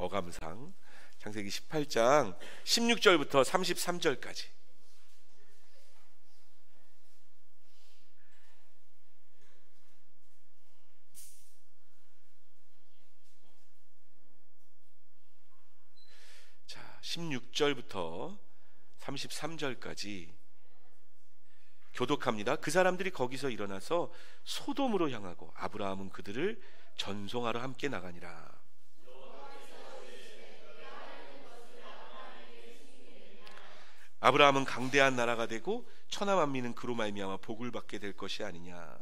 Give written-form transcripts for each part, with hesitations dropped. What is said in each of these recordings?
어감상 창세기 18장 16절부터 33절까지. 자, 16절부터 33절까지 교독합니다. 그 사람들이 거기서 일어나서 소돔으로 향하고 아브라함은 그들을 전송하러 함께 나가니라. 아브라함은 강대한 나라가 되고 천하 만민은 그로 말미암아 복을 받게 될 것이 아니냐.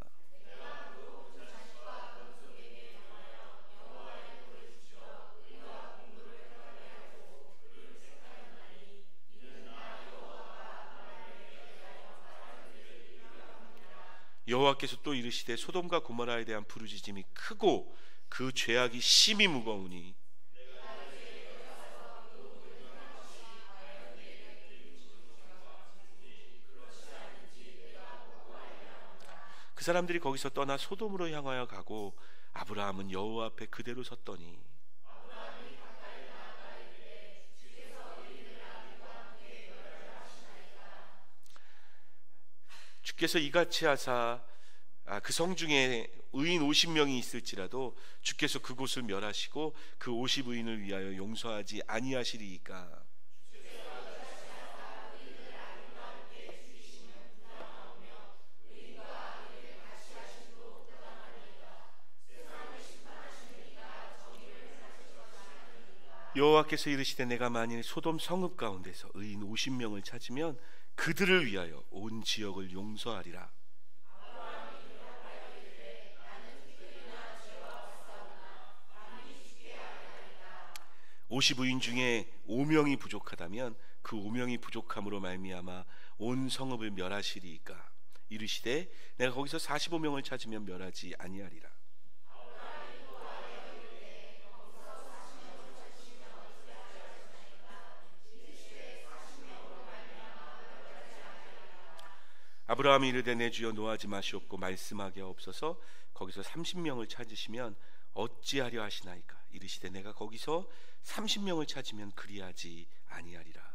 여호와께서 또 이르시되 소돔과 고모라에 대한 부르짖음이 크고 그 죄악이 심히 무거우니 그 사람들이 거기서 떠나 소돔으로 향하여 가고 아브라함은 여호와 앞에 그대로 섰더니 주께서 이같이 하사 그 성 중에 의인 50명이 있을지라도 주께서 그곳을 멸하시고 그 50의인을 위하여 용서하지 아니하시리이까. 여호와께서 이르시되 내가 만일 소돔 성읍 가운데서 의인 50명을 찾으면 그들을 위하여 온 지역을 용서하리라. 50의인 중에 5명이 부족하다면 그 5명이 부족함으로 말미암아 온 성읍을 멸하시리이까. 이르시되 내가 거기서 45명을 찾으면 멸하지 아니하리라. 아브라함이 이르되 내 주여 노하지 마시옵고 말씀하게 없어서 거기서 30명을 찾으시면 어찌하려 하시나이까. 이르시되 내가 거기서 30명을 찾으면 그리하지 아니하리라.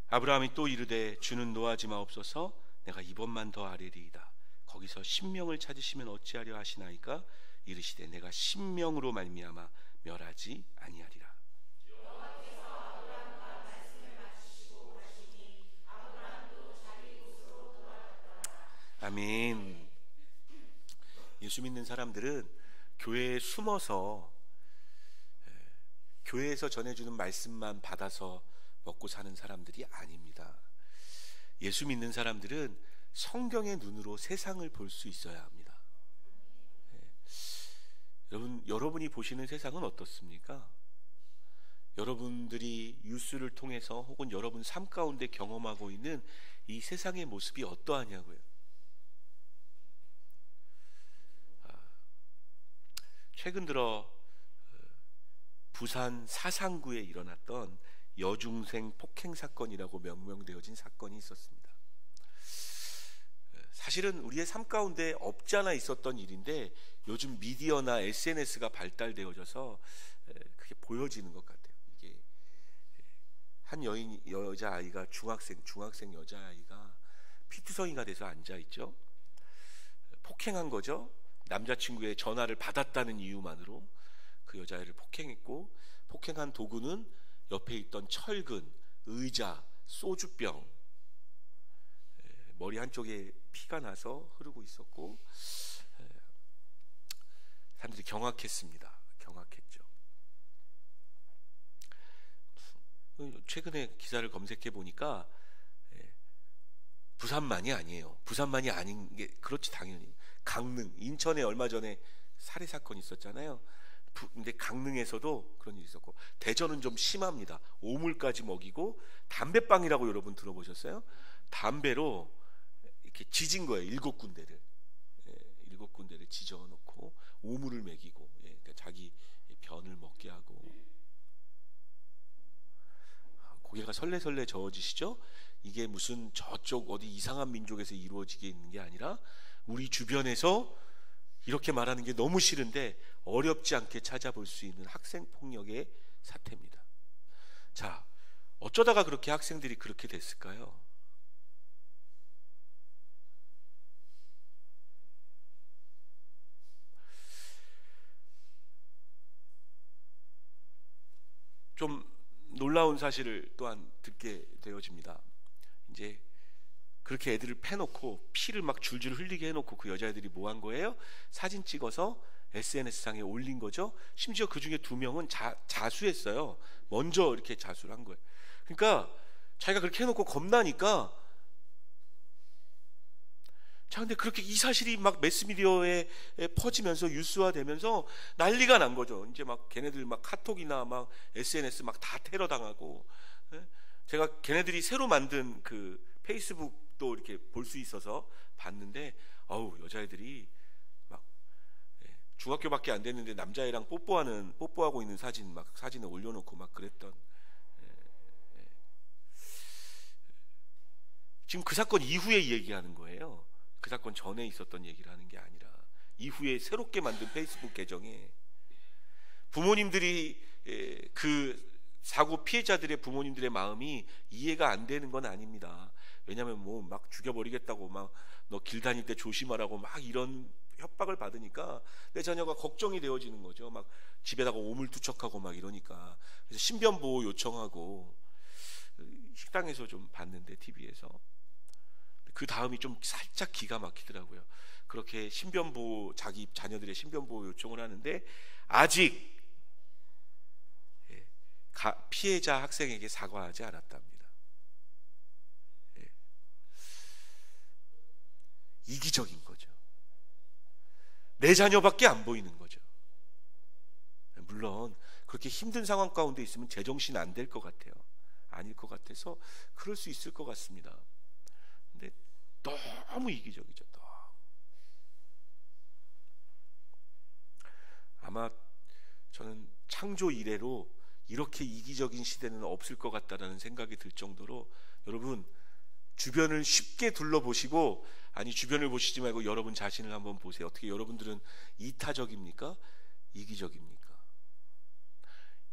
아브라함이 또 이르되 주는 노하지 마옵소서 내가 이번만 더 아뢰리이다. 거기서 10명을 찾으시면 어찌하려 하시나이까. 이르시되 내가 10명으로 말미암아 멸하지 아니하리라. 아멘. 예수 믿는 사람들은 교회에 숨어서 교회에서 전해주는 말씀만 받아서 먹고 사는 사람들이 아닙니다. 예수 믿는 사람들은 성경의 눈으로 세상을 볼 수 있어야 합니다. 여러분이 보시는 세상은 어떻습니까? 여러분들이 뉴스를 통해서 혹은 여러분 삶 가운데 경험하고 있는 이 세상의 모습이 어떠하냐고요. 최근 들어 부산 사상구에 일어났던 여중생 폭행 사건이라고 명명되어진 사건이 있었습니다. 사실은 우리의 삶 가운데 없지 않아 있었던 일인데 요즘 미디어나 SNS가 발달되어져서 그게 보여지는 것 같아요. 이게 한 여자아이가 중학생 여자아이가 피투성이가 돼서 앉아있죠. 폭행한 거죠. 남자친구의 전화를 받았다는 이유만으로 그 여자아이를 폭행했고, 폭행한 도구는 옆에 있던 철근, 의자, 소주병, 머리 한쪽에 피가 나서 흐르고 있었고 사람들이 경악했습니다. 경악했죠. 최근에 기사를 검색해 보니까 부산만이 아니에요. 부산만이 아닌 게 그렇지 당연히. 강릉, 인천에 얼마 전에 살해 사건이 있었잖아요. 근데 강릉에서도 그런 일이 있었고, 대전은 좀 심합니다. 오물까지 먹이고 담배빵이라고 여러분 들어보셨어요? 담배로 이렇게 지진 거예요. 7군데를. 7군데를 지져놓고 오물을 먹이고, 그러니까 자기 변을 먹게 하고. 고개가 설레설레 저어지시죠? 이게 무슨 저쪽 어디 이상한 민족에서 이루어지게 있는 게 아니라 우리 주변에서 이렇게 말하는 게 너무 싫은데 어렵지 않게 찾아볼 수 있는 학생폭력의 사태입니다. 자, 어쩌다가 그렇게 학생들이 그렇게 됐을까요? 좀 놀라운 사실을 또한 듣게 되어집니다. 이제 그렇게 애들을 패놓고 피를 막 줄줄 흘리게 해놓고 그 여자애들이 뭐 한 거예요? 사진 찍어서 SNS상에 올린 거죠. 심지어 그 중에 2명은 자수했어요. 먼저 이렇게 자수를 한 거예요. 그러니까 자기가 그렇게 해놓고 겁나니까, 자, 근데 그렇게 이 사실이 막 매스미디어에 퍼지면서 뉴스화되면서 난리가 난 거죠. 이제 막 걔네들 막 카톡이나 막 SNS 막 다 테러 당하고, 제가 걔네들이 새로 만든 그 페이스북도 이렇게 볼 수 있어서 봤는데, 어우, 여자애들이 막 중학교밖에 안 됐는데 남자애랑 뽀뽀하고 있는 사진 막 사진을 올려놓고 막 그랬던. 지금 그 사건 이후에 얘기하는 거예요. 그 사건 전에 있었던 얘기를 하는 게 아니라 이후에 새롭게 만든 페이스북 계정에 부모님들이, 그 사고 피해자들의 부모님들의 마음이 이해가 안 되는 건 아닙니다. 왜냐하면 뭐 막 죽여버리겠다고 막 너 길 다닐 때 조심하라고 막 이런 협박을 받으니까 내 자녀가 걱정이 되어지는 거죠. 막 집에다가 오물투척하고 막 이러니까. 그래서 신변보호 요청하고, 식당에서 좀 봤는데 TV에서 그 다음이 좀 살짝 기가 막히더라고요. 그렇게 신변보호, 자기 자녀들의 신변보호 요청을 하는데 아직 피해자 학생에게 사과하지 않았답니다. 이기적인 거죠. 내 자녀밖에 안 보이는 거죠. 물론 그렇게 힘든 상황 가운데 있으면 제정신 안 될 것 같아요. 아닐 것 같아서 그럴 수 있을 것 같습니다. 근데 너무 이기적이죠. 아마 저는 창조 이래로 이렇게 이기적인 시대는 없을 것 같다라는 생각이 들 정도로, 여러분 주변을 쉽게 둘러보시고, 아니 주변을 보시지 말고 여러분 자신을 한번 보세요. 어떻게 여러분들은 이타적입니까? 이기적입니까?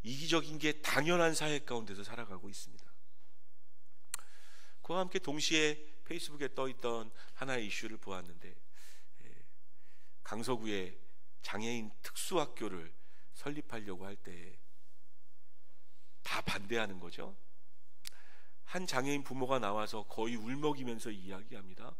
이기적인 게 당연한 사회 가운데서 살아가고 있습니다. 그와 함께 동시에 페이스북에 떠있던 하나의 이슈를 보았는데, 강서구에 장애인 특수학교를 설립하려고 할 때 다 반대하는 거죠. 한 장애인 부모가 나와서 거의 울먹이면서 이야기합니다.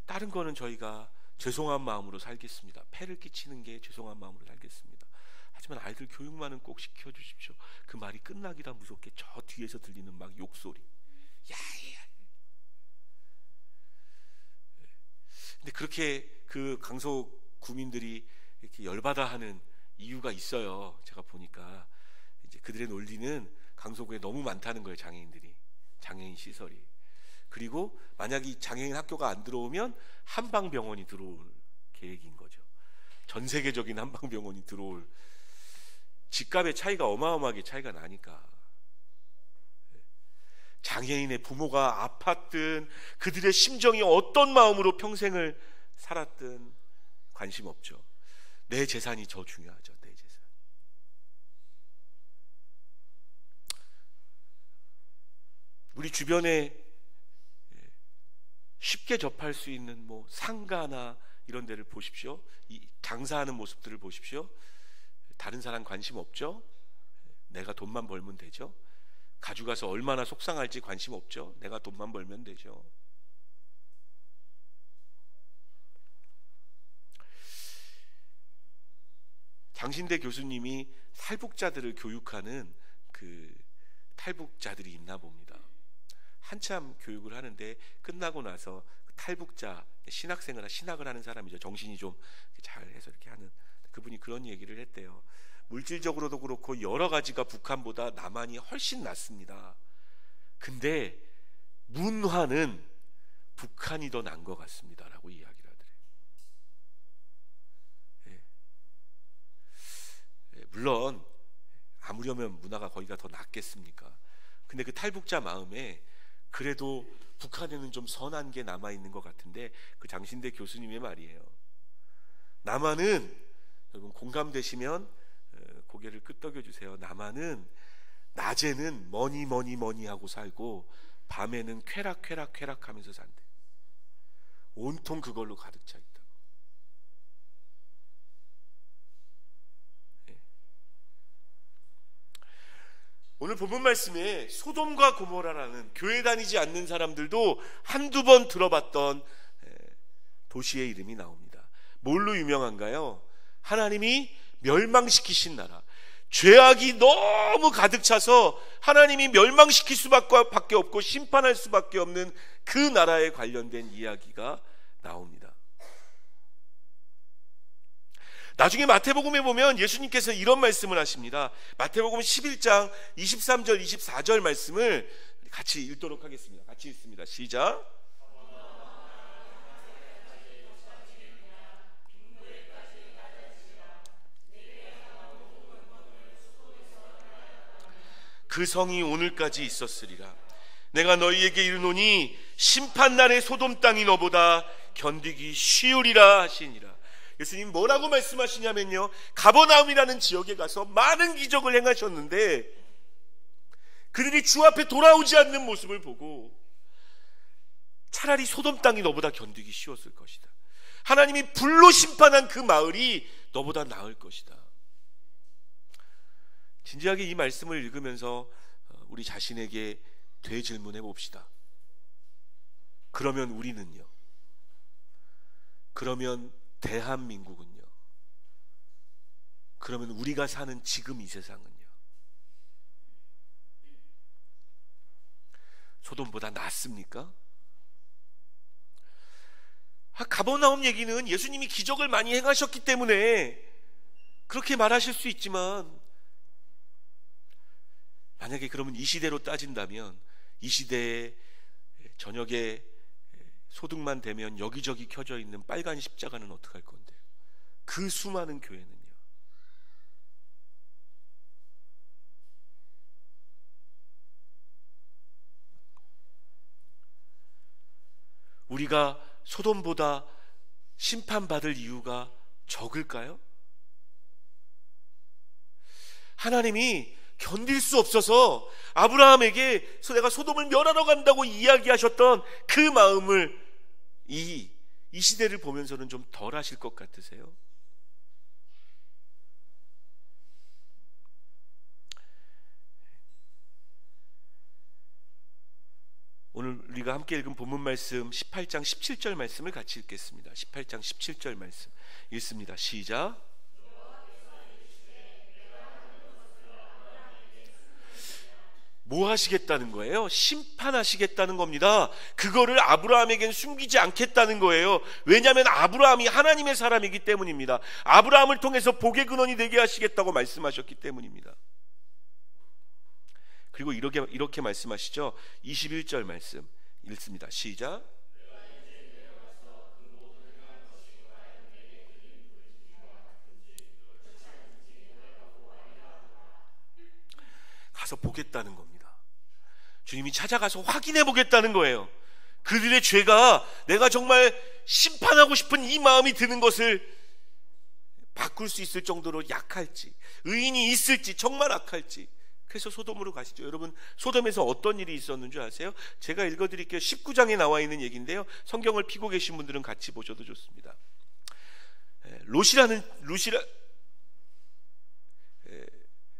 다른 거는 저희가 죄송한 마음으로 살겠습니다. 폐를 끼치는 게 죄송한 마음으로 살겠습니다. 하지만 아이들 교육만은 꼭 시켜주십시오. 그 말이 끝나기다 무섭게 저 뒤에서 들리는 막 욕소리. 야야. 근데 그렇게 그 강서 구민들이 이렇게 열받아 하는 이유가 있어요. 제가 보니까 이제 그들의 논리는 강서구에 너무 많다는 거예요. 장애인 시설이. 그리고 만약 이 장애인 학교가 안 들어오면 한방병원이 들어올 계획인 거죠. 전 세계적인 한방병원이 들어올. 집값의 차이가 어마어마하게 차이가 나니까. 장애인의 부모가 아팠든 그들의 심정이 어떤 마음으로 평생을 살았든 관심 없죠. 내 재산이 더 중요하죠. 내 재산. 우리 주변에 쉽게 접할 수 있는 뭐 상가나 이런 데를 보십시오. 이 장사하는 모습들을 보십시오. 다른 사람 관심 없죠. 내가 돈만 벌면 되죠. 가져가서 얼마나 속상할지 관심 없죠. 내가 돈만 벌면 되죠. 장신대 교수님이 탈북자들을 교육하는 그 탈북자들이 있나 봅니다. 한참 교육을 하는데 끝나고 나서 탈북자 신학을 하는 사람이죠. 정신이 좀 잘해서 이렇게 하는 그분이 그런 얘기를 했대요. 물질적으로도 그렇고 여러 가지가 북한보다 남한이 훨씬 낫습니다. 근데 문화는 북한이 더 난 것 같습니다라고 이야기를 하더래요. 물론 아무려면 문화가 거기가 더 낫겠습니까? 근데 그 탈북자 마음에 그래도 북한에는 좀 선한 게 남아있는 것 같은데, 그 장신대 교수님의 말이에요. 남한은, 여러분 공감되시면 고개를 끄덕여 주세요. 남한은 낮에는 뭐니 하고 살고 밤에는 쾌락 하면서 산대. 온통 그걸로 가득 차 있다고. 네. 오늘 본문 말씀에 소돔과 고모라라는 교회 다니지 않는 사람들도 한두 번 들어봤던 도시의 이름이 나옵니다. 뭘로 유명한가요? 하나님이 멸망시키신 나라, 죄악이 너무 가득 차서 하나님이 멸망시킬 수밖에 없고 심판할 수밖에 없는 그 나라에 관련된 이야기가 나옵니다. 나중에 마태복음에 보면 예수님께서 이런 말씀을 하십니다. 마태복음 11장 23절 24절 말씀을 같이 읽도록 하겠습니다. 같이 읽습니다. 시작. 그 성이 오늘까지 있었으리라. 내가 너희에게 이르노니 심판날의 소돔 땅이 너보다 견디기 쉬우리라 하시니라. 예수님 뭐라고 말씀하시냐면요, 가버나움이라는 지역에 가서 많은 기적을 행하셨는데 그들이 주 앞에 돌아오지 않는 모습을 보고 차라리 소돔 땅이 너보다 견디기 쉬웠을 것이다. 하나님이 불로 심판한 그 마을이 너보다 나을 것이다. 진지하게 이 말씀을 읽으면서 우리 자신에게 되질문해 봅시다. 그러면 우리는요? 그러면 대한민국은요? 그러면 우리가 사는 지금 이 세상은요? 소돔보다 낫습니까? 가버나움 얘기는 예수님이 기적을 많이 행하셨기 때문에 그렇게 말하실 수 있지만, 만약에 그러면 이 시대로 따진다면 이 시대에 저녁에 소득만 되면 여기저기 켜져 있는 빨간 십자가는 어떡할 건데요? 그 수많은 교회는요? 우리가 소돔보다 심판받을 이유가 적을까요? 하나님이 견딜 수 없어서 아브라함에게 내가 소돔을 멸하러 간다고 이야기하셨던 그 마음을 이 시대를 보면서는 좀 덜 하실 것 같으세요? 오늘 우리가 함께 읽은 본문 말씀 18장 17절 말씀을 같이 읽겠습니다. 18장 17절 말씀 읽습니다. 시작. 뭐 하시겠다는 거예요? 심판하시겠다는 겁니다. 그거를 아브라함에겐 숨기지 않겠다는 거예요. 왜냐하면 아브라함이 하나님의 사람이기 때문입니다. 아브라함을 통해서 복의 근원이 되게 하시겠다고 말씀하셨기 때문입니다. 그리고 이렇게 말씀하시죠. 21절 말씀 읽습니다. 시작. 가서 보겠다는 겁니다. 주님이 찾아가서 확인해 보겠다는 거예요. 그들의 죄가 내가 정말 심판하고 싶은 이 마음이 드는 것을 바꿀 수 있을 정도로 약할지, 의인이 있을지, 정말 악할지. 그래서 소돔으로 가시죠. 여러분, 소돔에서 어떤 일이 있었는 줄 아세요? 제가 읽어드릴게요. 19장에 나와 있는 얘기인데요, 성경을 피고 계신 분들은 같이 보셔도 좋습니다.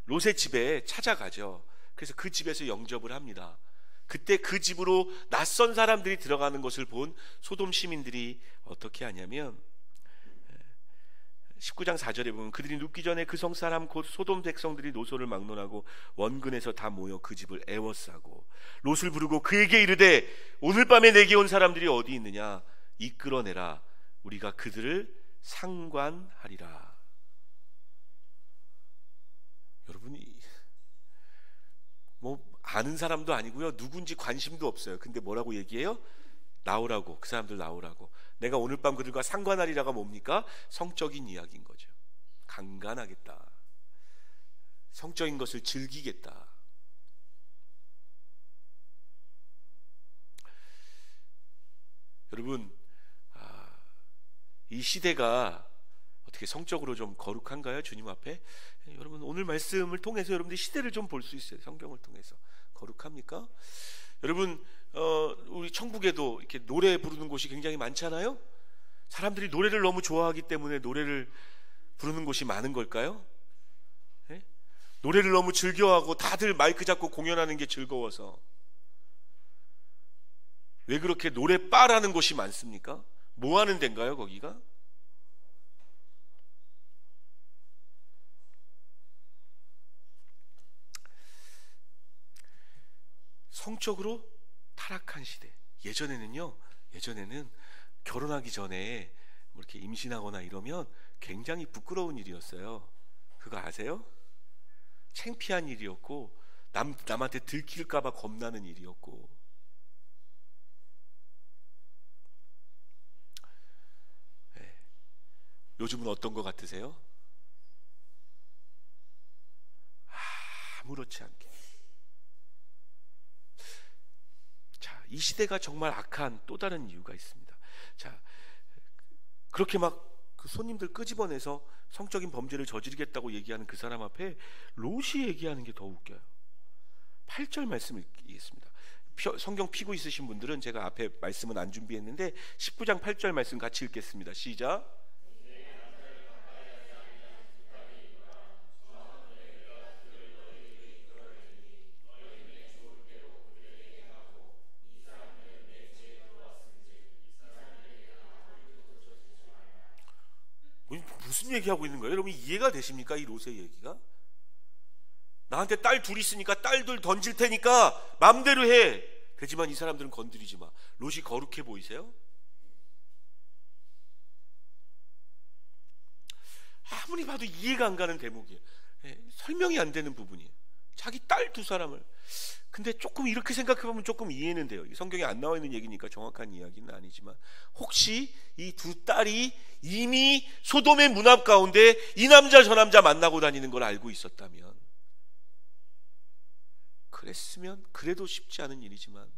롯의 집에 찾아가죠. 그래서 그 집에서 영접을 합니다. 그때 그 집으로 낯선 사람들이 들어가는 것을 본 소돔 시민들이 어떻게 하냐면 19장 4절에 보면 그들이 눕기 전에 그 성 사람 곧 소돔 백성들이 노소를 막론하고 원근에서 다 모여 그 집을 애워싸고 롯을 부르고 그에게 이르되 오늘 밤에 내게 온 사람들이 어디 있느냐 이끌어내라 우리가 그들을 상관하리라. 여러분이 뭐 아는 사람도 아니고요, 누군지 관심도 없어요. 근데 뭐라고 얘기해요? 나오라고, 그 사람들 나오라고. 내가 오늘 밤 그들과 상관하리라가 뭡니까? 성적인 이야기인 거죠. 강간하겠다, 성적인 것을 즐기겠다. 이 시대가 어떻게 성적으로 좀 거룩한가요? 주님 앞에? 여러분 오늘 말씀을 통해서 여러분들이 시대를 좀 볼 수 있어요. 성경을 통해서 거룩합니까? 여러분 우리 천국에도 이렇게 노래 부르는 곳이 굉장히 많잖아요. 사람들이 노래를 너무 좋아하기 때문에 노래를 부르는 곳이 많은 걸까요? 네? 노래를 너무 즐겨하고 다들 마이크 잡고 공연하는 게 즐거워서. 왜 그렇게 노래바라는 곳이 많습니까? 뭐 하는 데인가요, 거기가? 성적으로 타락한 시대. 예전에는 결혼하기 전에 뭐 이렇게 임신하거나 이러면 굉장히 부끄러운 일이었어요. 그거 아세요? 창피한 일이었고 남한테 들킬까봐 겁나는 일이었고. 네. 요즘은 어떤 것 같으세요? 아무렇지 않게. 자, 이 시대가 정말 악한 또 다른 이유가 있습니다. 자, 그렇게 막 그 손님들 끄집어내서 성적인 범죄를 저지르겠다고 얘기하는 그 사람 앞에 롯이 얘기하는 게 더 웃겨요. 8절 말씀을 읽겠습니다. 성경 피고 있으신 분들은 제가 앞에 말씀은 안 준비했는데 19장 8절 말씀 같이 읽겠습니다. 시작. 무슨 얘기하고 있는 거예요? 여러분 이해가 되십니까? 이 롯의 얘기가? 나한테 딸 둘 있으니까 딸들 던질 테니까 마음대로 해. 되지만 이 사람들은 건드리지 마. 롯이 거룩해 보이세요? 아무리 봐도 이해가 안 가는 대목이에요. 설명이 안 되는 부분이에요. 자기 딸 두 사람을. 근데 조금 이렇게 생각해보면 조금 이해는 돼요. 성경에 안 나와 있는 얘기니까 정확한 이야기는 아니지만, 혹시 이 두 딸이 이미 소돔의 문 앞 가운데 이 남자 저 남자 만나고 다니는 걸 알고 있었다면, 그랬으면 그래도 쉽지 않은 일이지만,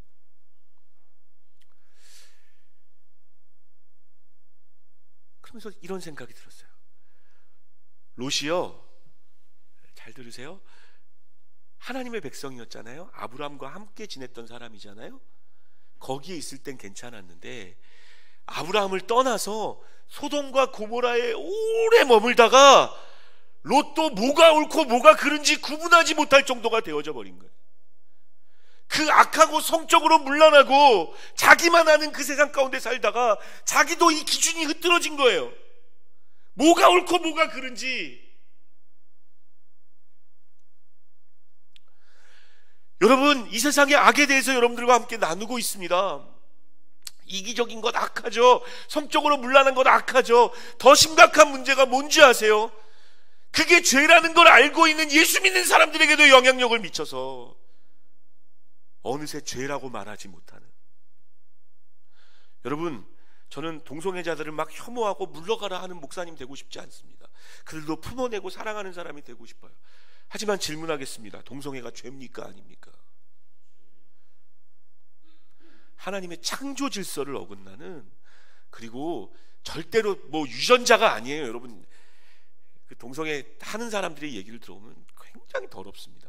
그러면서 이런 생각이 들었어요. 롯이요, 잘 들으세요. 하나님의 백성이었잖아요. 아브라함과 함께 지냈던 사람이잖아요. 거기에 있을 땐 괜찮았는데 아브라함을 떠나서 소돔과 고모라에 오래 머물다가 롯도 뭐가 옳고 뭐가 그른지 구분하지 못할 정도가 되어져 버린 거예요. 그 악하고 성적으로 문란하고 자기만 아는 그 세상 가운데 살다가 자기도 이 기준이 흐트러진 거예요. 뭐가 옳고 뭐가 그른지. 여러분, 이 세상의 악에 대해서 여러분들과 함께 나누고 있습니다. 이기적인 것 악하죠. 성적으로 문란한 것 악하죠. 더 심각한 문제가 뭔지 아세요? 그게 죄라는 걸 알고 있는 예수 믿는 사람들에게도 영향력을 미쳐서 어느새 죄라고 말하지 못하는. 여러분, 저는 동성애자들을 막 혐오하고 물러가라 하는 목사님 되고 싶지 않습니다. 그들도 품어내고 사랑하는 사람이 되고 싶어요. 하지만 질문하겠습니다. 동성애가 죄입니까? 아닙니까? 하나님의 창조 질서를 어긋나는, 그리고 절대로 뭐 유전자가 아니에요. 여러분, 그 동성애 하는 사람들의 얘기를 들어보면 굉장히 더럽습니다.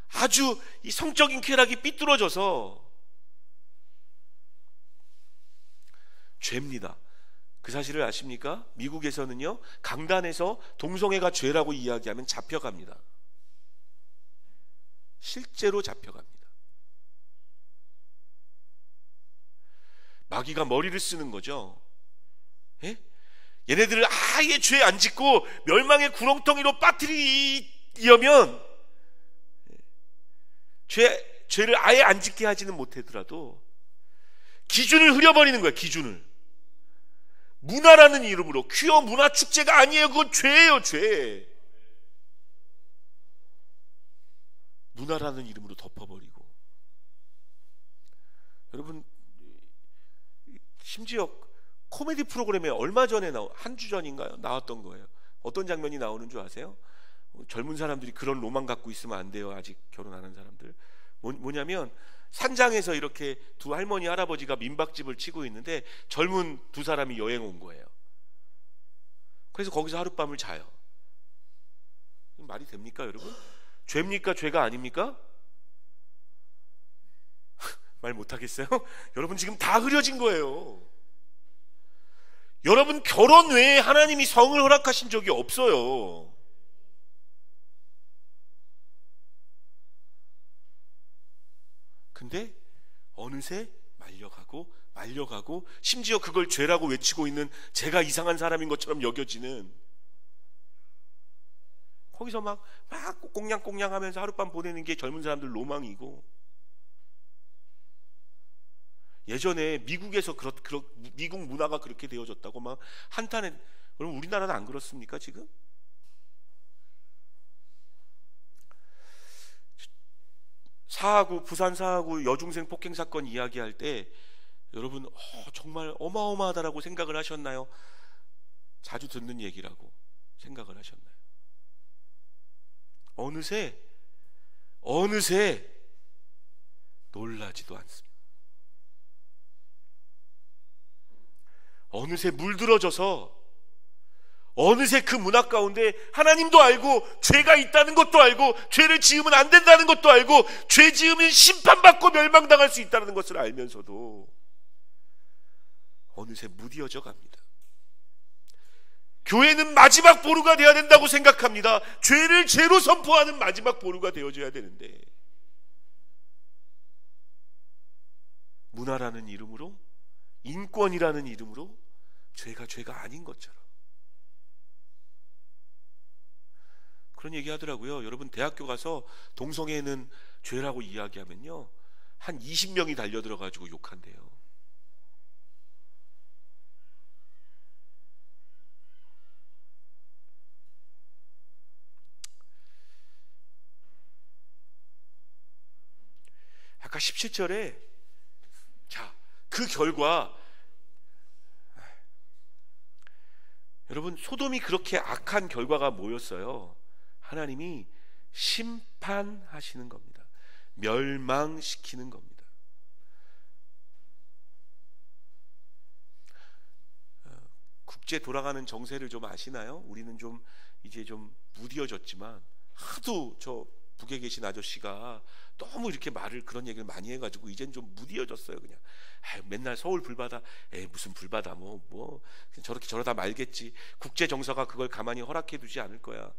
아주 이 성적인 쾌락이 삐뚤어져서 죄입니다. 그 사실을 아십니까? 미국에서는요, 강단에서 동성애가 죄라고 이야기하면 잡혀갑니다. 실제로 잡혀갑니다. 마귀가 머리를 쓰는 거죠. 예? 얘네들을 아예 죄 안 짓고 멸망의 구렁텅이로 빠뜨리려면 죄를 아예 안 짓게 하지는 못하더라도 기준을 흐려버리는 거야. 기준을. 문화라는 이름으로. 퀴어 문화 축제가 아니에요. 그건 죄예요. 죄. 문화라는 이름으로 덮어버리고. 여러분, 심지어 코미디 프로그램에 얼마 전에 한 주 전인가요? 나왔던 거예요. 어떤 장면이 나오는 줄 아세요? 젊은 사람들이 그런 로망 갖고 있으면 안 돼요. 아직 결혼 안 한 사람들. 뭐냐면 산장에서 이렇게 두 할머니 할아버지가 민박집을 치고 있는데 젊은 두 사람이 여행 온 거예요. 그래서 거기서 하룻밤을 자요. 말이 됩니까, 여러분? 죄입니까? 죄가 아닙니까? 말 못하겠어요? 여러분 지금 다 흐려진 거예요. 여러분 결혼 외에 하나님이 성을 허락하신 적이 없어요. 근데 어느새 말려가고 심지어 그걸 죄라고 외치고 있는 제가 이상한 사람인 것처럼 여겨지는, 거기서 막 꽁냥꽁냥 하면서 하룻밤 보내는 게 젊은 사람들 로망이고, 예전에 미국에서 미국 문화가 그렇게 되어졌다고 막 한탄해. 그럼 우리나라는 안 그렇습니까 지금? 부산 사하구 여중생 폭행 사건 이야기할 때 여러분 정말 어마어마하다라고 생각을 하셨나요? 자주 듣는 얘기라고 생각을 하셨나요? 어느새 놀라지도 않습니다. 어느새 물들어져서 어느새 그 문화 가운데 하나님도 알고 죄가 있다는 것도 알고 죄를 지으면 안 된다는 것도 알고 죄 지으면 심판받고 멸망당할 수 있다는 것을 알면서도 어느새 무뎌져 갑니다. 교회는 마지막 보루가 되어야 된다고 생각합니다. 죄를 죄로 선포하는 마지막 보루가 되어줘야 되는데, 문화라는 이름으로, 인권이라는 이름으로 죄가 아닌 것처럼 그런 얘기 하더라고요. 여러분 대학교 가서 동성애는 죄라고 이야기하면요 한 20명이 달려들어가지고 욕한대요. 아까 17절에 그 결과, 여러분 소돔이 그렇게 악한 결과가 뭐였어요? 하나님이 심판하시는 겁니다. 멸망시키는 겁니다. 국제 돌아가는 정세를 좀 아시나요? 우리는 좀 이제 좀 무뎌졌지만 하도 저 북에 계신 아저씨가 너무 이렇게 그런 얘기를 많이 해가지고 이젠 좀 무뎌졌어요. 그냥 맨날 서울 불바다, 무슨 불바다 뭐 저렇게 저러다 말겠지. 국제 정서가 그걸 가만히 허락해 두지 않을 거야.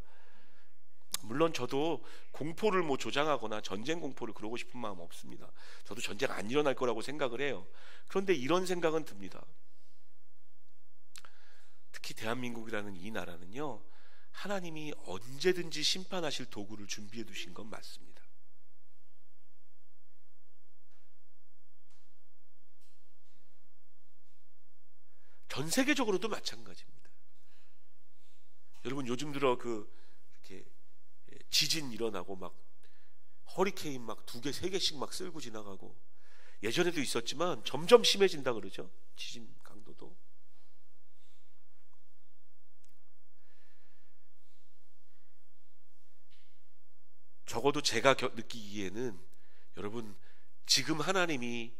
물론 저도 공포를 조장하거나 전쟁 공포를 그러고 싶은 마음 없습니다. 저도 전쟁 안 일어날 거라고 생각을 해요. 그런데 이런 생각은 듭니다. 특히 대한민국이라는 이 나라는요, 하나님이 언제든지 심판하실 도구를 준비해 두신 건 맞습니다. 전 세계적으로도 마찬가지입니다. 여러분 요즘 들어 이렇게 지진 일어나고 막 허리케인 막 2개, 3개씩 막 쓸고 지나가고, 예전에도 있었지만 점점 심해진다 그러죠. 지진 강도도. 적어도 제가 느끼기에는 여러분 지금 하나님이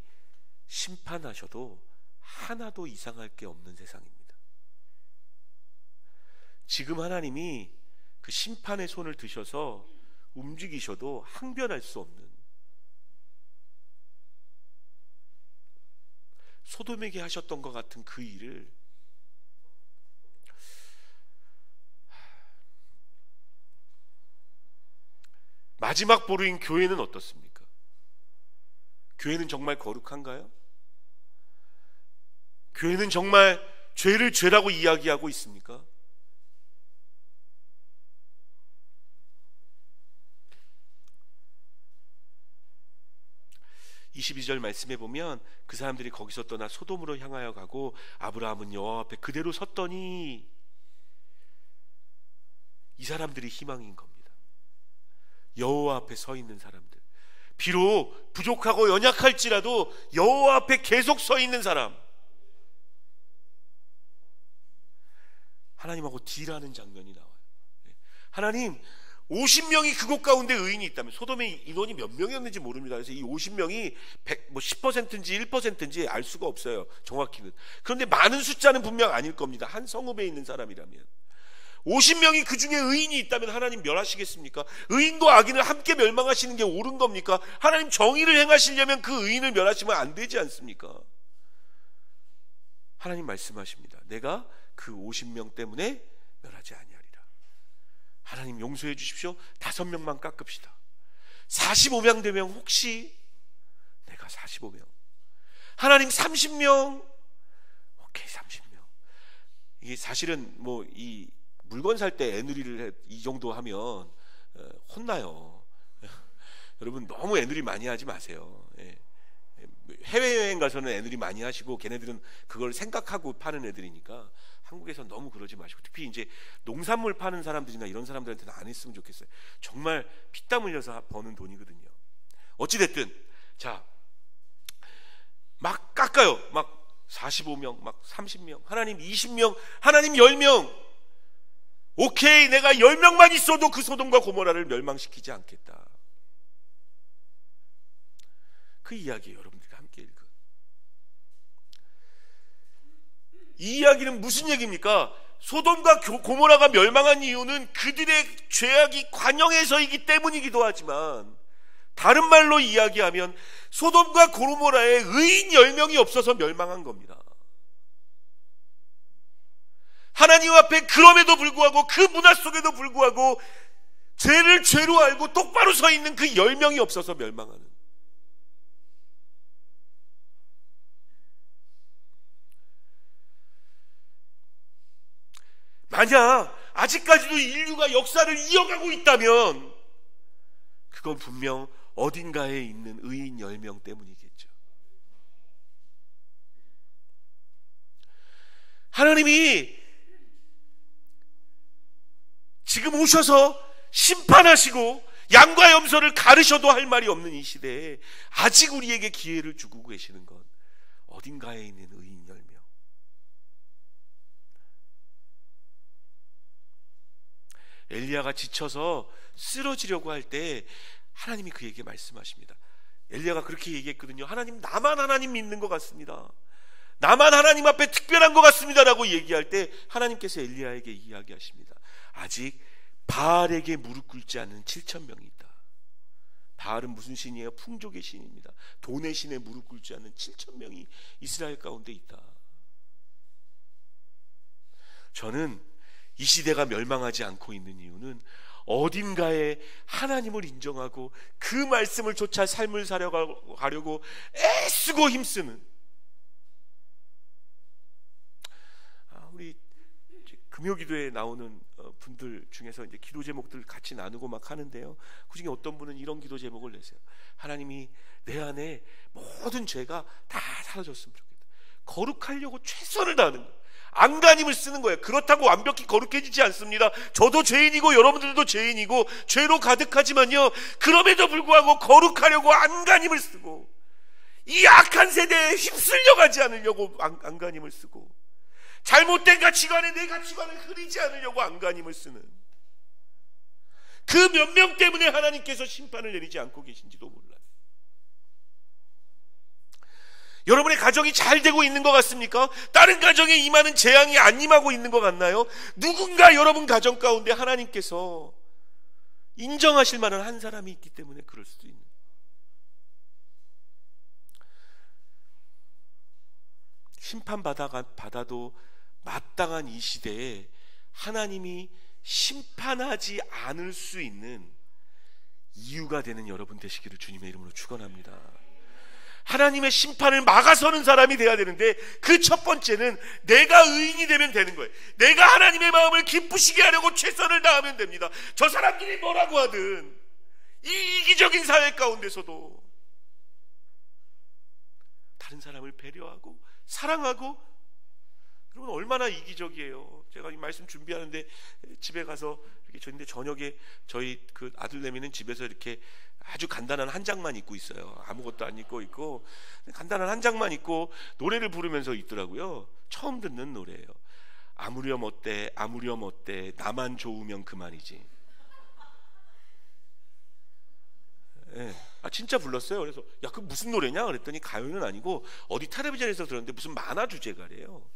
심판하셔도 하나도 이상할 게 없는 세상입니다. 지금 하나님이 그 심판의 손을 드셔서 움직이셔도 항변할 수 없는, 소돔에게 하셨던 것 같은 그 일을 마지막 보루인 교회는 어떻습니까? 교회는 정말 거룩한가요? 교회는 정말 죄를 죄라고 이야기하고 있습니까? 22절 말씀해 보면 그 사람들이 거기서 떠나 소돔으로 향하여 가고 아브라함은 여호와 앞에 그대로 섰더니, 이 사람들이 희망인 겁니다. 여호와 앞에 서 있는 사람들, 비록 부족하고 연약할지라도 여호와 앞에 계속 서 있는 사람, 하나님하고 딜하는 장면이 나와요. 하나님, 50명이 그곳 가운데 의인이 있다면, 소돔의 인원이 몇 명이었는지 모릅니다. 그래서 이 50명이 10%인지 1%인지 알 수가 없어요, 정확히는. 그런데 많은 숫자는 분명 아닐 겁니다. 한 성읍에 있는 사람이라면. 50명이 그 중에 의인이 있다면 하나님 멸하시겠습니까? 의인과 악인을 함께 멸망하시는 게 옳은 겁니까? 하나님 정의를 행하시려면 그 의인을 멸하시면 안 되지 않습니까? 하나님 말씀하십니다. 내가 그 50명 때문에 멸하지 아니하리라. 하나님 용서해 주십시오. 5명만 깎읍시다. 45명 되면 혹시 내가 45명, 하나님 30명, 오케이 30명. 이게 사실은 뭐 이 물건 살 때 애누리를 이 정도 하면 혼나요. 여러분 너무 애누리 많이 하지 마세요. 해외여행 가서는 애누리 많이 하시고 걔네들은 그걸 생각하고 파는 애들이니까 한국에서 너무 그러지 마시고, 특히 이제 농산물 파는 사람들이나 이런 사람들한테는 안 했으면 좋겠어요. 정말 피땀 흘려서 버는 돈이거든요. 어찌됐든 자, 막 깎아요. 막 45명, 막 30명, 하나님 20명, 하나님 10명. 오케이, 내가 10명만 있어도 그 소돔과 고모라를 멸망시키지 않겠다. 그 이야기예요. 여러분들과 함께 읽은 이 이야기는 무슨 얘기입니까? 소돔과 고모라가 멸망한 이유는 그들의 죄악이 관영해서이기 때문이기도 하지만, 다른 말로 이야기하면 소돔과 고모라에 의인 10명이 없어서 멸망한 겁니다. 하나님 앞에 그럼에도 불구하고, 그 문화 속에도 불구하고 죄를 죄로 알고 똑바로 서 있는 그 10명이 없어서 멸망하는. 만약 아직까지도 인류가 역사를 이어가고 있다면 그건 분명 어딘가에 있는 의인 10명 때문이겠죠. 하나님이 지금 오셔서 심판하시고 양과 염소를 가르셔도 할 말이 없는 이 시대에 아직 우리에게 기회를 주고 계시는 건 어딘가에 있는 의인 10명. 엘리야가 지쳐서 쓰러지려고 할 때 하나님이 그에게 말씀하십니다. 엘리야가 그렇게 얘기했거든요. 하나님, 나만 하나님 믿는 것 같습니다. 나만 하나님 앞에 특별한 것 같습니다 라고 얘기할 때 하나님께서 엘리야에게 이야기하십니다. 아직 바알에게 무릎 꿇지 않은 7,000명이 있다. 바알은 무슨 신이에요? 풍족의 신입니다. 돈의 신에 무릎 꿇지 않는 7,000명이 이스라엘 가운데 있다. 저는 이 시대가 멸망하지 않고 있는 이유는 어딘가에 하나님을 인정하고 그 말씀을 쫓아 삶을 살아가려고 애쓰고 힘쓰는, 우리 금요기도에 나오는 분들 중에서 이제 기도 제목들 같이 나누고 막 하는데요, 그중에 어떤 분은 이런 기도 제목을 내세요. 하나님이 내 안에 모든 죄가 다 사라졌으면 좋겠다. 거룩하려고 최선을 다하는 거예요. 안간힘을 쓰는 거예요. 그렇다고 완벽히 거룩해지지 않습니다. 저도 죄인이고 여러분들도 죄인이고 죄로 가득하지만요, 그럼에도 불구하고 거룩하려고 안간힘을 쓰고, 이 악한 세대에 휩쓸려 가지 않으려고 안간힘을 쓰고, 잘못된 가치관에 내 가치관을 흐리지 않으려고 안간힘을 쓰는 그 몇 명 때문에 하나님께서 심판을 내리지 않고 계신지도 몰라요. 여러분의 가정이 잘 되고 있는 것 같습니까? 다른 가정에 임하는 재앙이 안 임하고 있는 것 같나요? 누군가 여러분 가정 가운데 하나님께서 인정하실 만한 한 사람이 있기 때문에 그럴 수도 있는. 심판받아도 마땅한 이 시대에 하나님이 심판하지 않을 수 있는 이유가 되는 여러분 되시기를 주님의 이름으로 축원합니다. 하나님의 심판을 막아서는 사람이 돼야 되는데, 그 첫 번째는 내가 의인이 되면 되는 거예요. 내가 하나님의 마음을 기쁘시게 하려고 최선을 다하면 됩니다. 저 사람들이 뭐라고 하든, 이 이기적인 사회 가운데서도 다른 사람을 배려하고 사랑하고. 여러분 얼마나 이기적이에요. 제가 이 말씀 준비하는데 집에 가서 이렇게 저인데 저녁에 저희 그 아들내미는 집에서 이렇게 아주 간단한 한 장만 입고 있어요. 아무것도 안 입고 있고 간단한 한 장만 입고 노래를 부르면서 있더라고요. 처음 듣는 노래예요. 아무렴 어때 아무렴 어때 나만 좋으면 그만이지. 네. 진짜 불렀어요. 그래서 야, 그 무슨 노래냐 그랬더니 가요는 아니고 어디 텔레비전에서 들었는데 무슨 만화 주제가래요.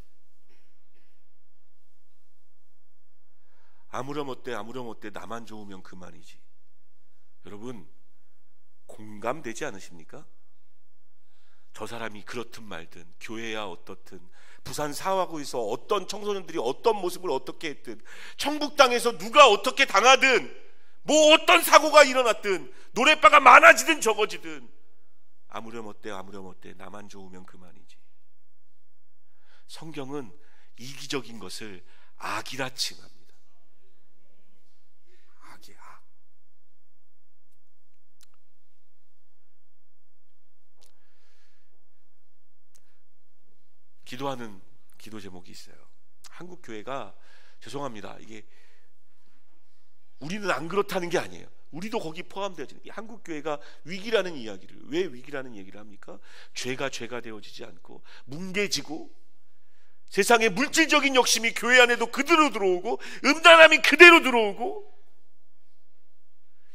아무렴 어때 아무렴 어때 나만 좋으면 그만이지. 여러분 공감되지 않으십니까? 저 사람이 그렇든 말든 교회야 어떻든 부산 사화구에서 어떤 청소년들이 어떤 모습을 어떻게 했든 천국 땅에서 누가 어떻게 당하든 뭐 어떤 사고가 일어났든 노랫바가 많아지든 적어지든 아무렴 어때 아무렴 어때 나만 좋으면 그만이지. 성경은 이기적인 것을 악이라 칭합니다. 악이 악. 기도하는 기도 제목이 있어요. 한국 교회가 죄송합니다. 이게 우리는 안 그렇다는 게 아니에요. 우리도 거기 포함되어지는 한국 교회가 위기라는 이야기를 왜 위기라는 얘기를 합니까? 죄가 되어지지 않고 뭉개지고 세상의 물질적인 욕심이 교회 안에도 그대로 들어오고 음란함이 그대로 들어오고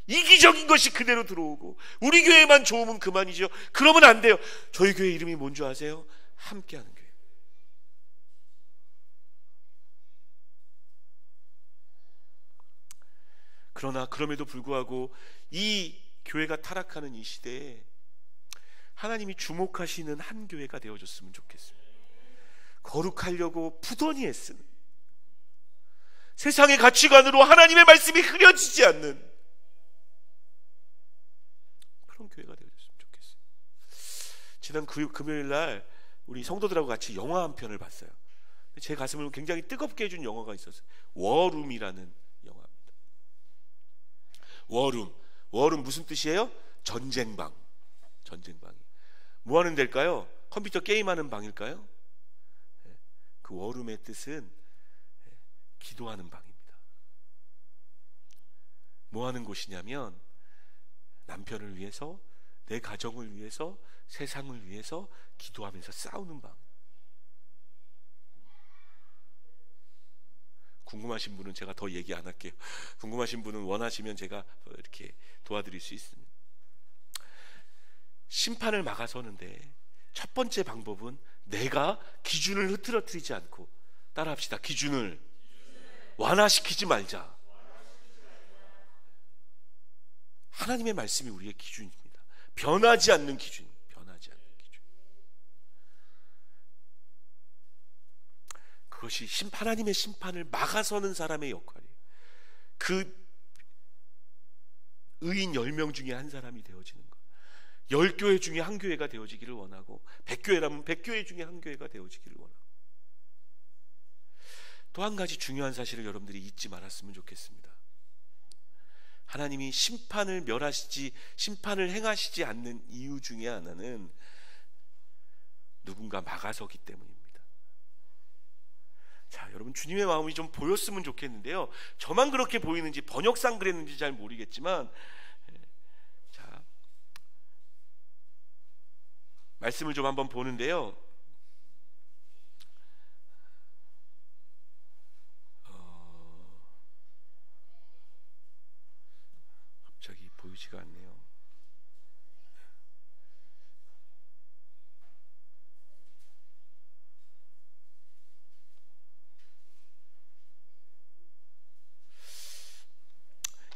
이기적인 것이 그대로 들어오고 우리 교회만 좋으면 그만이죠. 그러면 안 돼요. 저희 교회 이름이 뭔지 아세요? 함께하는 교회. 그러나 그럼에도 불구하고 이 교회가 타락하는 이 시대에 하나님이 주목하시는 한 교회가 되어줬으면 좋겠습니다. 거룩하려고 부단히 애쓰는, 세상의 가치관으로 하나님의 말씀이 흐려지지 않는 그런 교회가 되어줬으면 좋겠어요. 지난 금요일 날 우리 성도들하고 같이 영화 한 편을 봤어요. 제 가슴을 굉장히 뜨겁게 해준 영화가 있었어요. 워룸이라는 영화입니다. 워룸 무슨 뜻이에요? 전쟁방. 전쟁방이 뭐 하는 데일까요? 컴퓨터 게임하는 방일까요? 그 워룸의 뜻은 기도하는 방입니다. 뭐 하는 곳이냐면 남편을 위해서, 내 가정을 위해서, 세상을 위해서 기도하면서 싸우는 방. 궁금하신 분은 제가 더 얘기 안 할게요. 궁금하신 분은 원하시면 제가 이렇게 도와드릴 수 있습니다. 심판을 막아서는데 첫 번째 방법은 내가 기준을 흐트러뜨리지 않고, 따라합시다. 기준을 완화시키지 말자. 하나님의 말씀이 우리의 기준입니다. 변하지 않는 기준. 변하지 않는 기준. 그것이 하나님의 심판을 막아서는 사람의 역할이에요. 그 의인 10명 중에 한 사람이 되어지는 것. 10교회 중에 한 교회가 되어지기를 원하고, 100교회라면 100교회 중에 한 교회가 되어지기를 원하고. 또 한 가지 중요한 사실을 여러분들이 잊지 말았으면 좋겠습니다. 하나님이 심판을 멸하시지, 심판을 행하시지 않는 이유 중에 하나는 누군가 막아서기 때문입니다. 자, 여러분, 주님의 마음이 좀 보였으면 좋겠는데요, 저만 그렇게 보이는지 번역상 그랬는지 잘 모르겠지만, 자, 말씀을 좀 한번 보는데요, 갑자기 보이지가 않네요.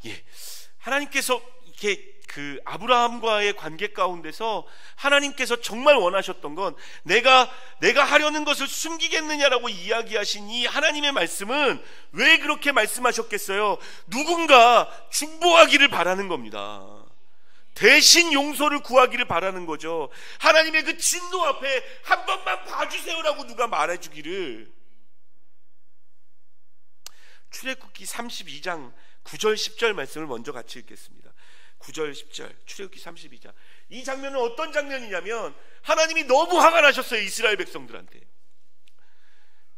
예, 하나님께서 이렇게 그 아브라함과의 관계 가운데서 하나님께서 정말 원하셨던 건 내가 하려는 것을 숨기겠느냐라고 이야기하신 이 하나님의 말씀은 왜 그렇게 말씀하셨겠어요? 누군가 중보하기를 바라는 겁니다. 대신 용서를 구하기를 바라는 거죠. 하나님의 그 진노 앞에 한 번만 봐주세요라고 누가 말해주기를. 출애굽기 32장 9절 10절 말씀을 먼저 같이 읽겠습니다. 9절 10절 출애굽기 32장. 이 장면은 어떤 장면이냐면, 하나님이 너무 화가 나셨어요. 이스라엘 백성들한테.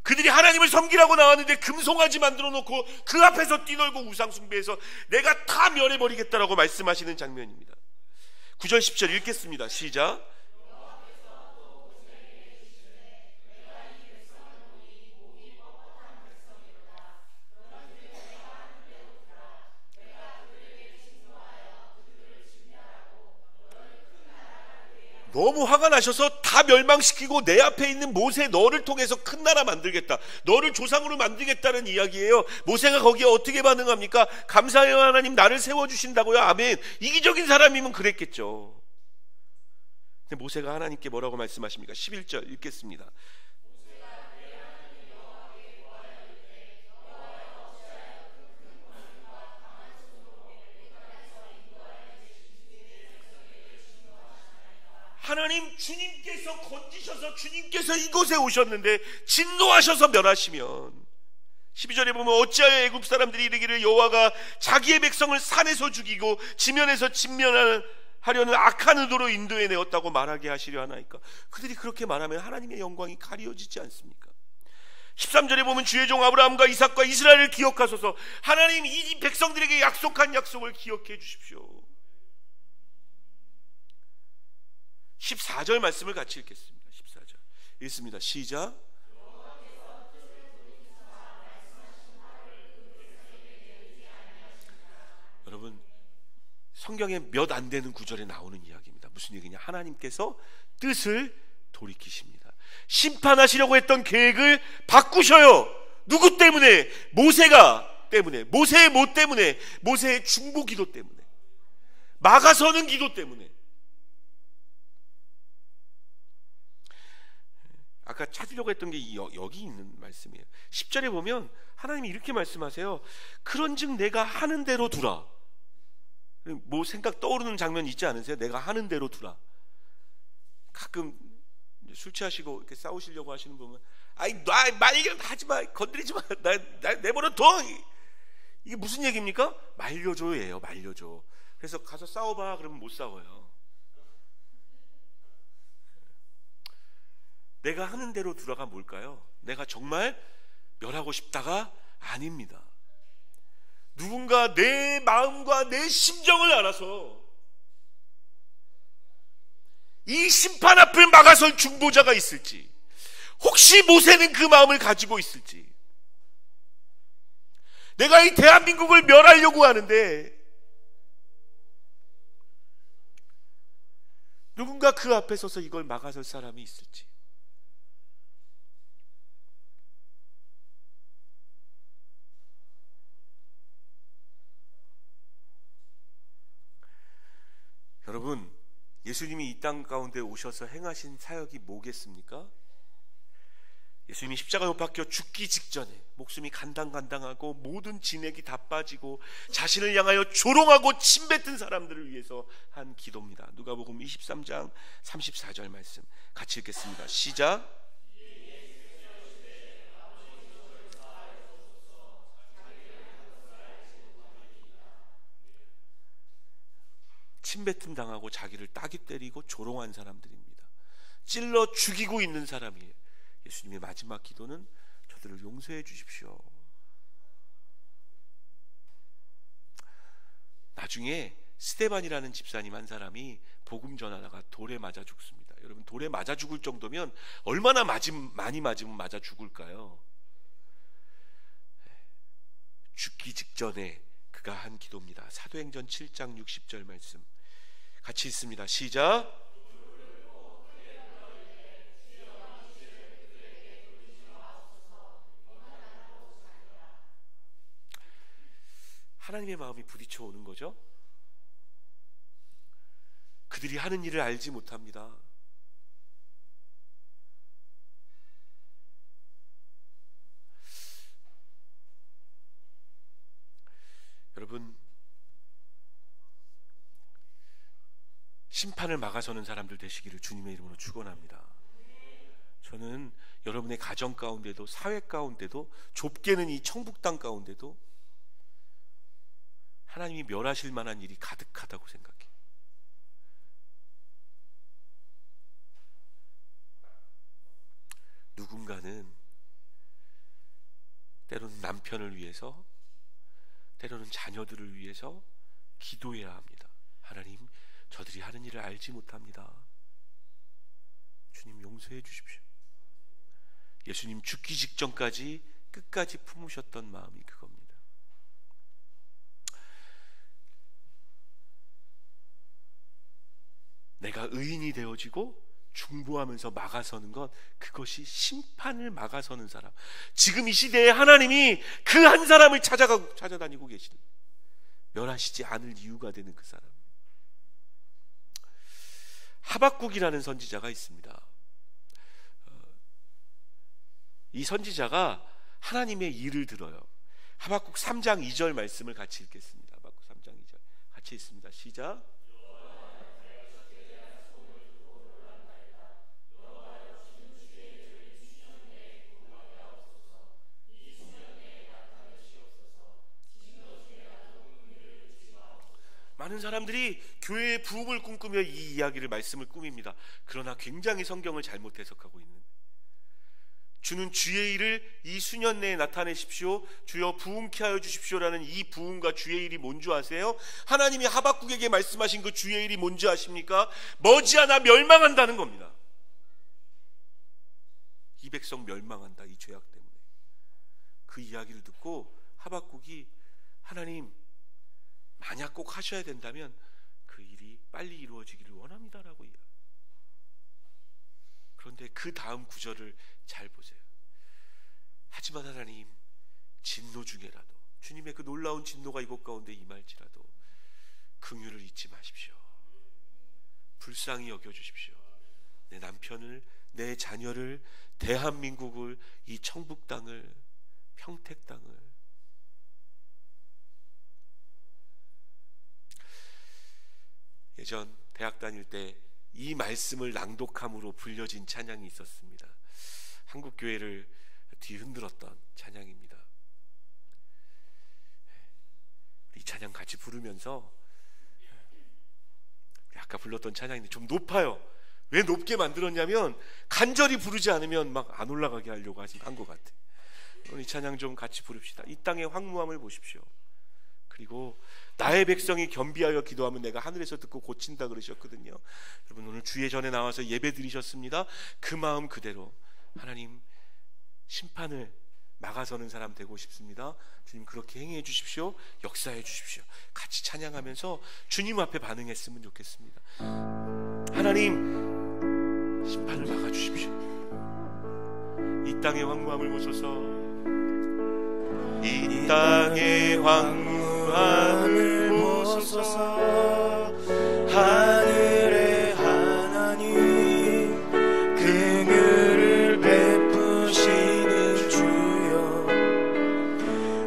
그들이 하나님을 섬기라고 나왔는데 금송아지 만들어 놓고 그 앞에서 뛰놀고 우상 숭배해서 내가 다 멸해버리겠다라고 말씀하시는 장면입니다. 9절 10절 읽겠습니다. 시작. 너무 화가 나셔서 다 멸망시키고 내 앞에 있는 모세 너를 통해서 큰 나라 만들겠다, 너를 조상으로 만들겠다는 이야기예요. 모세가 거기에 어떻게 반응합니까? 감사해요 하나님, 나를 세워주신다고요? 아멘. 이기적인 사람이면 그랬겠죠. 근데 모세가 하나님께 뭐라고 말씀하십니까? 11절 읽겠습니다. 하나님, 주님께서 건지셔서 주님께서 이곳에 오셨는데 진노하셔서 멸하시면, 12절에 보면 어찌하여 애굽 사람들이 이르기를 여호와가 자기의 백성을 산에서 죽이고 지면에서 진멸하려는 악한 의도로 인도해 내었다고 말하게 하시려 하나이까? 그들이 그렇게 말하면 하나님의 영광이 가려지지 않습니까? 13절에 보면 주의 종 아브라함과 이삭과 이스라엘을 기억하소서. 하나님, 이 백성들에게 약속한 약속을 기억해 주십시오. 14절 말씀을 같이 읽겠습니다. 14절 읽습니다. 시작. 여러분, 성경에 몇 안 되는 구절에 나오는 이야기입니다. 무슨 얘기냐? 하나님께서 뜻을 돌이키십니다. 심판하시려고 했던 계획을 바꾸셔요. 누구 때문에? 모세가 때문에, 모세의 못 때문에, 모세의 중보 기도 때문에, 막아서는 기도 때문에. 아까 찾으려고 했던 게 여기 있는 말씀이에요. 10절에 보면 하나님이 이렇게 말씀하세요. 그런즉 내가 하는 대로 두라. 뭐 생각 떠오르는 장면 있지 않으세요? 내가 하는 대로 두라. 가끔 술 취하시고 이렇게 싸우시려고 하시는 분 보면, 아이 하지 마, 건드리지 마, 나 내버려 둬. 이게 무슨 얘기입니까? 말려줘예요. 말려줘. 그래서 가서 싸워봐. 그러면 못 싸워요. 내가 하는 대로 두라가 뭘까요? 내가 정말 멸하고 싶다가 아닙니다. 누군가 내 마음과 내 심정을 알아서 이 심판 앞을 막아설 중보자가 있을지, 혹시 모세는 그 마음을 가지고 있을지, 내가 이 대한민국을 멸하려고 하는데 누군가 그 앞에 서서 이걸 막아설 사람이 있을지. 여러분, 예수님이 이 땅 가운데 오셔서 행하신 사역이 뭐겠습니까? 예수님이 십자가에 못 박혀 죽기 직전에 목숨이 간당간당하고 모든 진액이 다 빠지고 자신을 향하여 조롱하고 침뱉은 사람들을 위해서 한 기도입니다. 누가복음 23장 34절 말씀 같이 읽겠습니다. 시작. 침뱉음 당하고 자기를 따기 때리고 조롱한 사람들입니다. 찔러 죽이고 있는 사람이에요. 예수님의 마지막 기도는 저들을 용서해 주십시오. 나중에 스데반이라는 집사님 한 사람이 복음 전하다가 돌에 맞아 죽습니다. 여러분, 돌에 맞아 죽을 정도면 얼마나 많이 맞으면 맞아 죽을까요? 죽기 직전에 그가 한 기도입니다. 사도행전 7장 60절 말씀 같이 읽습니다. 시작. 하나님의 마음이 부딪혀 오는 거죠. 그들이 하는 일을 알지 못합니다. 여러분, 심판을 막아서는 사람들 되시기를 주님의 이름으로 축원합니다. 저는 여러분의 가정 가운데도, 사회 가운데도, 좁게는 이 천국 땅 가운데도 하나님이 멸하실 만한 일이 가득하다고 생각해요. 누군가는 때로는 남편을 위해서, 때로는 자녀들을 위해서 기도해야 합니다. 하나님, 저들이 하는 일을 알지 못합니다. 주님 용서해 주십시오. 예수님 죽기 직전까지 끝까지 품으셨던 마음이 그겁니다. 내가 의인이 되어지고 중보하면서 막아서는 것, 그것이 심판을 막아서는 사람. 지금 이 시대에 하나님이 그 한 사람을 찾아다니고 계시는, 멸하시지 않을 이유가 되는 그 사람. 하박국이라는 선지자가 있습니다. 이 선지자가 하나님의 일을 들어요. 하박국 3장 2절 말씀을 같이 읽겠습니다. 하박국 3장 2절 같이 읽습니다. 시작. 많은 사람들이 교회의 부흥을 꿈꾸며 이 이야기를, 말씀을 꾸밉니다. 그러나 굉장히 성경을 잘못 해석하고 있는, 주는 주의 일을 이 수년 내에 나타내십시오, 주여 부흥케 하여 주십시오라는 이 부흥과 주의 일이 뭔지 아세요? 하나님이 하박국에게 말씀하신 그 주의 일이 뭔지 아십니까? 머지않아 멸망한다는 겁니다. 이 백성 멸망한다, 이 죄악 때문에. 그 이야기를 듣고 하박국이, 하나님 만약 꼭 하셔야 된다면 그 일이 빨리 이루어지기를 원합니다라고 이야기해요. 그런데 그 다음 구절을 잘 보세요. 하지만 하나님, 진노 중에라도, 주님의 그 놀라운 진노가 이곳 가운데 임할지라도 긍휼을 잊지 마십시오. 불쌍히 여겨주십시오. 내 남편을, 내 자녀를, 대한민국을, 이 청북 땅을, 평택 땅을. 예전 대학 다닐 때 이 말씀을 낭독함으로 불려진 찬양이 있었습니다. 한국 교회를 뒤흔들었던 찬양입니다. 이 찬양 같이 부르면서, 아까 불렀던 찬양인데 좀 높아요. 왜 높게 만들었냐면 간절히 부르지 않으면 막 안 올라가게 하려고 한 것 같아. 이 찬양 좀 같이 부릅시다. 이 땅의 황무함을 보십시오. 그리고 나의 백성이 겸비하여 기도하면 내가 하늘에서 듣고 고친다 그러셨거든요. 여러분, 오늘 주의 전에 나와서 예배 드리셨습니다. 그 마음 그대로 하나님 심판을 막아서는 사람 되고 싶습니다. 주님 그렇게 행해 주십시오. 역사해 주십시오. 같이 찬양하면서 주님 앞에 반응했으면 좋겠습니다. 하나님 심판을 막아 주십시오. 이 땅의 황무함을 보소서. 이 땅의 황무함을 보소서. 하늘의 하나님 긍휼을 베푸시는 주여,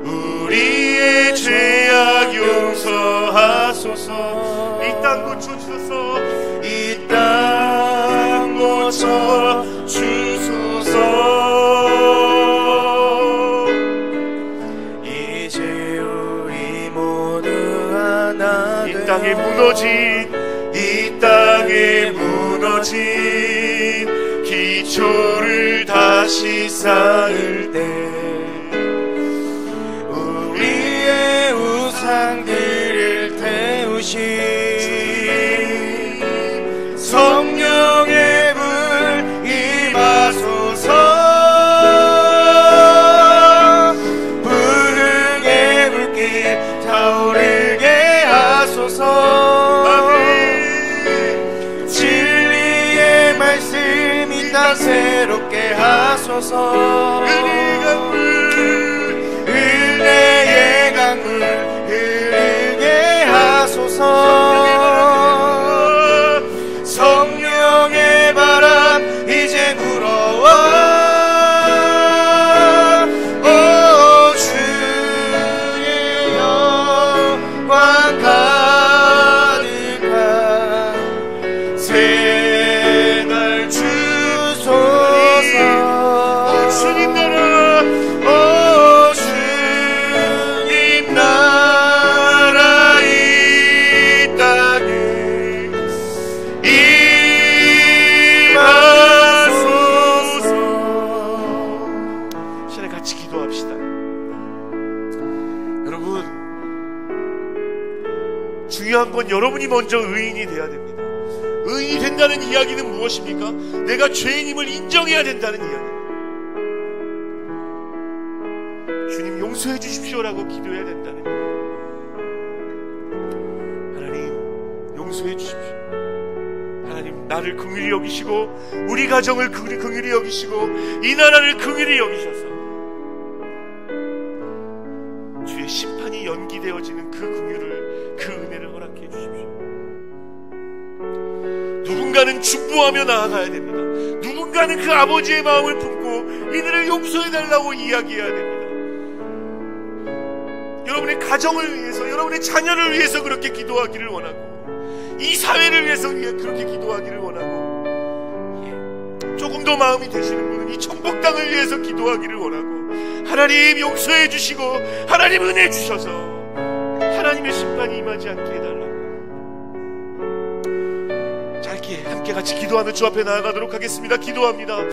우리의 죄악 용서하소서. 이 땅 고쳐주소서. 이 땅 고쳐주소서. 이 땅에 무너진, 이 땅에 무너진 기초를 다시 쌓을 때 우리의 우상들을 태우신 성령의 불 임하소서. 불흥의 불길 타오르게 하소서. 진리의 말씀 이 땅 새롭게 하소서. 은혜의 강물 흐르게 하소서. 성령의 바람 이제 불어와. 중요한 건 여러분이 먼저 의인이 돼야 됩니다. 의인이 된다는 이야기는 무엇입니까? 내가 죄인임을 인정해야 된다는 이야기. 주님 용서해 주십시오라고 기도해야 된다는 이야기. 하나님 용서해 주십시오. 나를 긍휼히 여기시고 우리 가정을 긍휼히 여기시고 이 나라를 긍휼히 여기셔서 주의 심판이 연기되어지는 그 긍휼을, 그 은혜를 허락해 주십시오. 누군가는 중보하며 나아가야 됩니다. 누군가는 그 아버지의 마음을 품고 이들을 용서해달라고 이야기해야 됩니다. 여러분의 가정을 위해서, 여러분의 자녀를 위해서 그렇게 기도하기를 원하고, 이 사회를 위해서 그렇게 기도하기를 원하고, 조금 더 마음이 되시는 분은 이 천국땅을 위해서 기도하기를 원하고, 하나님 용서해 주시고 하나님 은혜 주셔서 하나님의 심판이 임하지 않게 해달라고 짧게 함께 같이 기도하며 주 앞에 나아가도록 하겠습니다. 기도합니다.